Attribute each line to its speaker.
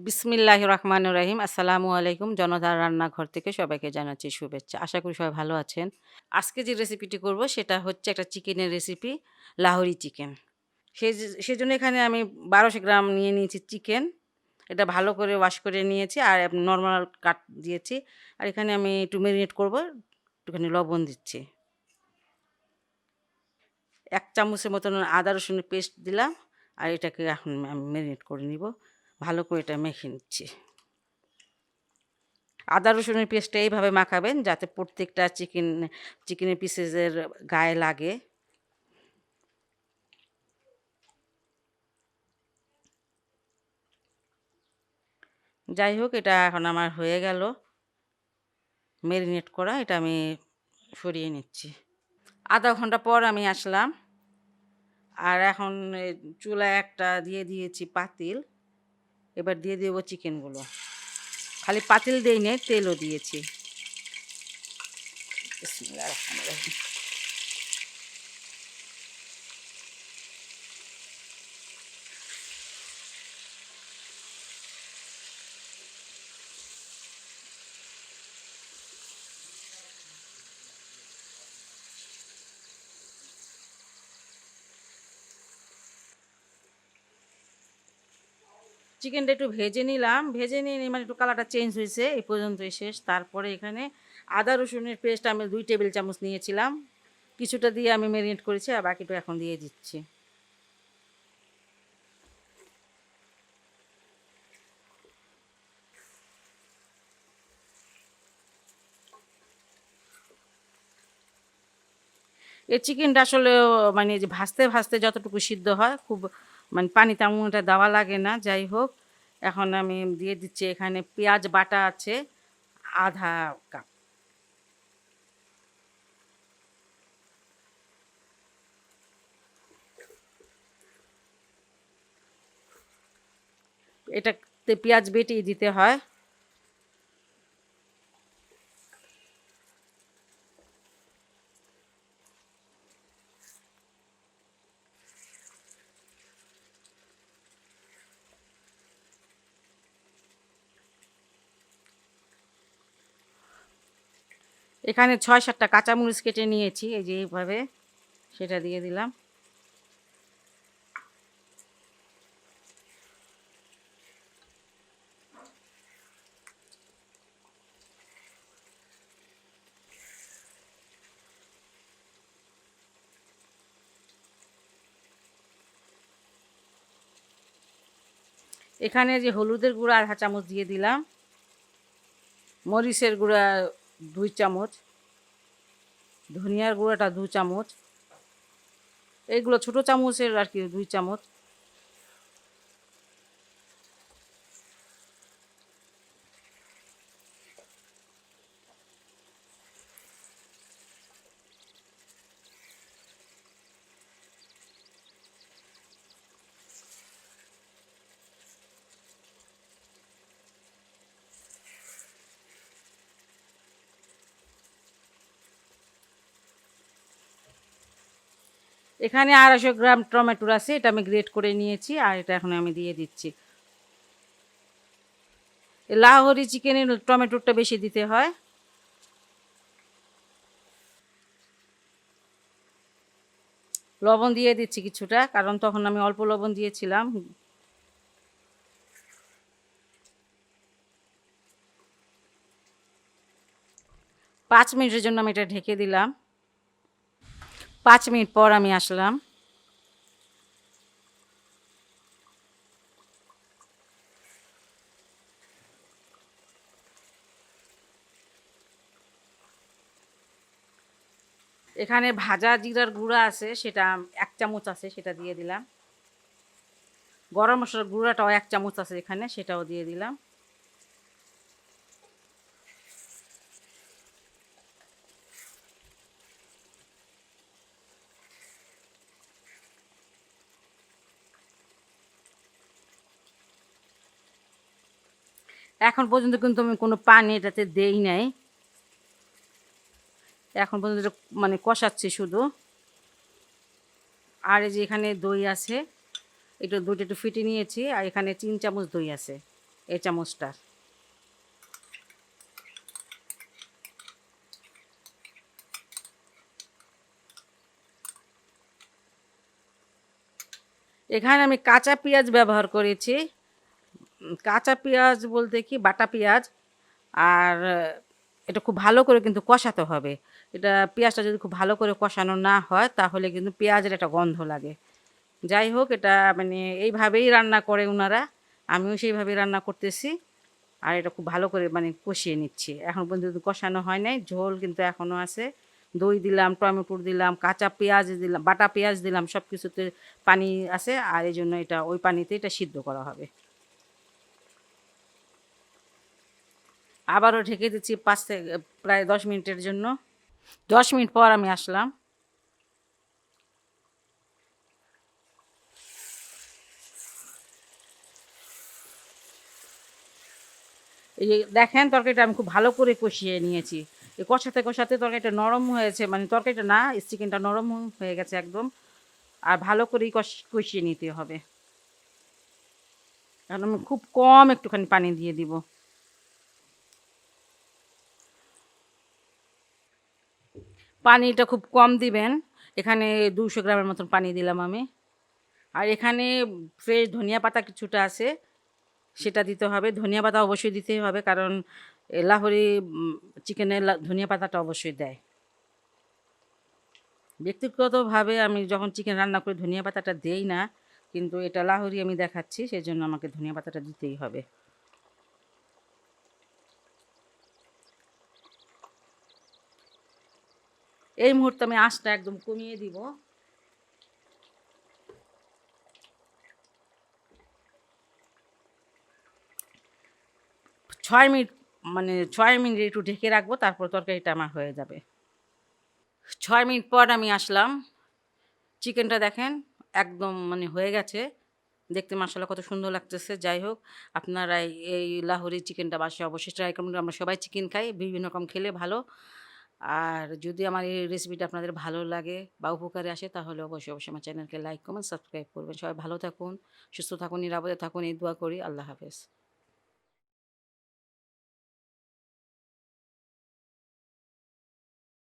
Speaker 1: বিসমিল্লাহির রহমানির রহিম। আসসালামু আলাইকুম। জনতার রান্নাঘর থেকে সবাইকে জানাচ্ছি শুভেচ্ছা। আশা করি সবাই ভালো আছেন। আজকে যে রেসিপিটি করব সেটা হচ্ছে একটা চিকেনের রেসিপি, লাহোরি চিকেন। সেজন্য এখানে আমি ১২০০ গ্রাম নিয়ে নিয়েছি চিকেন। এটা ভালো করে ওয়াশ করে নিয়েছি আর নরমাল কাট দিয়েছি। আর এখানে আমি একটু মেরিনেট করব, একটুখানি লবণ দিচ্ছি। ১ চামচের মতন আদা রসুনের পেস্ট দিলাম। আর এটাকে এখন আমি মেরিনেট করে নিব। ভালো করে এটা মেখে নিচ্ছি। আদা রসুনের পেস্টটা এইভাবে মাখাবেন যাতে প্রত্যেকটা চিকেনের পিসেসের গায়ে লাগে। যাই হোক, এটা এখন আমার হয়ে গেল মেরিনেট করা। এটা আমি সরিয়ে নিচ্ছি। আধা ঘন্টা পর আমি আসলাম। আর এখন চুলায় একটা দিয়ে দিয়েছি পাতিল। এবার দিয়ে দেবো চিকেনগুলো। খালি পাতিল দেই নে, তেলও দিয়েছি। বিসমিল্লাহির রহমানির রহিম। চিকেনটা একটু ভেজে নিলাম। ভেজে নিয়ে মানে একটু কালারটা চেঞ্জ হয়েছে, এই পর্যন্তই শেষ। তারপরে এখানে আদা রসুনের পেস্ট আমি ২ টেবিল চামচ নিয়েছিলাম। কিছুটা দিয়ে আমি ম্যারিনেট করেছি আর বাকিটা এখন দিয়ে দিচ্ছি। এই চিকেনটা আসলে মানে যে ভাজতে ভাজতে যতটুকু সিদ্ধ হয়, খুব মানে পানি তেমনটা দেওয়া লাগে না। যাই হোক, এখন আমি দিয়ে দিচ্ছি এখানে পেঁয়াজ বাটা আছে আধা কাপ। এটাতে পেঁয়াজ বেটেই দিতে হয়। এখানে ৬-৭টা কাঁচামরিচ কেটে নিয়েছি, এই যে এইভাবে সেটা দিয়ে দিলাম। এখানে যে হলুদের গুঁড়া আধা চামচ দিয়ে দিলাম, মরিচের গুঁড়া ২ চামচ, ধনিয়ার গুঁড়াটা ২ চামচ, এইগুলো ছোট চামচের আর কি ২ চামচ। এখানে ২৫০ গ্রাম টমেটোর আছে, এটা আমি গ্রেট করে নিয়েছি আর এটা এখন আমি দিয়ে দিচ্ছি। লাহোরি চিকেনের টমেটোটা বেশি দিতে হয়। লবণ দিয়ে দিচ্ছি কিছুটা, কারণ তখন আমি অল্প লবণ দিয়েছিলাম। ৫ মিনিটের জন্য আমি এটা ঢেকে দিলাম। ৫ মিনিট পর আমি আসলাম। এখানে ভাজা জিরার গুঁড়া আছে, সেটা ১ চামচ আছে, সেটা দিয়ে দিলাম। গরম মশলার গুঁড়াটাও ১ চামচ আছে এখানে, সেটাও দিয়ে দিলাম। এখন পর্যন্ত কিন্তু আমি কোনো পানি এটাতে দেই নাই। এখন পর্যন্ত মানে কষাচ্ছি শুধু। আর এই যে এখানে দই আছে, একটু দইটা একটু ফেটে নিয়েছি, আর এখানে ৩ চামচ দই আছে। এই চামচটা। এখানে আমি কাঁচা পেঁয়াজ ব্যবহার করেছি। কাঁচা পেঁয়াজ বলতে কি বাটা পেঁয়াজ। আর এটা খুব ভালো করে কিন্তু কষাতে হবে। এটা পেঁয়াজটা যদি খুব ভালো করে কষানো না হয় তাহলে কিন্তু পেঁয়াজের একটা গন্ধ লাগে। যাই হোক, এটা মানে এইভাবেই রান্না করে উনারা, আমিও সেইভাবেই রান্না করতেছি। আর এটা খুব ভালো করে মানে কষিয়ে নিচ্ছি। এখন পর্যন্ত কষানো হয় নাই, ঝোল কিন্তু এখনও আছে। দই দিলাম, টমেটো দিলাম, কাঁচা পেঁয়াজ দিলাম, বাটা পেঁয়াজ দিলাম, সব কিছুতে পানি আছে। আর এই জন্য এটা ওই পানিতে এটা সিদ্ধ করা হবে। আবারও ঢেকে দিচ্ছি প্রায় 10 মিনিটের জন্য। 10 মিনিট পর আমি আসলাম। এই যে দেখেন, তরকারিটা আমি খুব ভালো করে কষিয়ে নিয়েছি। এই কষাতে কষাতে তরকারিটা নরম হয়েছে, মানে তরকারিটা না, চিকেনটা নরম হয়ে গেছে একদম। আর ভালো করেই কষিয়ে নিতে হবে। এখন আমি খুব কম একটুখানি পানি দিয়ে দিব। পানিটা খুব কম দিবেন। এখানে 200 গ্রামের মতন পানি দিলাম আমি। আর এখানে ফ্রেশ ধনিয়া পাতা কিছুটা আছে, সেটা দিতে হবে। ধনিয়া পাতা অবশ্যই দিতেই হবে, কারণ লাহোরি চিকেনে ধনিয়া পাতাটা অবশ্যই দেয়। ব্যক্তিগতভাবে আমি যখন চিকেন রান্না করি ধনিয়া পাতাটা দেই না, কিন্তু এটা লাহোরি আমি দেখাচ্ছি, সেই জন্য আমাকে ধনিয়া পাতাটা দিতেই হবে। এই মুহূর্তে আমি আঁচটা একদম কমিয়ে দিব। 6 মিনিট, মানে 6 মিনিট একটু ঢেকে রাখবো, তারপর তরকারিটা আমার হয়ে যাবে। 6 মিনিট পর আমি আসলাম। চিকেনটা দেখেন একদম মানে হয়ে গেছে। দেখতে মাশাআল্লাহ কত সুন্দর লাগতেছে। যাই হোক, আপনারা এই লাহোরি চিকেনটা বাসায় অবশ্যই ট্রাই করবেন। আমরা সবাই চিকেন খাই, বিভিন্ন রকম খেলে ভালো। আর যদি আমার এই রেসিপিটা আপনাদের ভালো লাগে বা উপকারে আসে তাহলে অবশ্যই, অবশ্যই আমার চ্যানেলকে লাইক, কমেন্ট, সাবস্ক্রাইব করবেন। সবাই ভালো থাকুন, সুস্থ থাকুন, নিরাপদে থাকুন, এই দোয়া করি। আল্লাহ হাফেজ।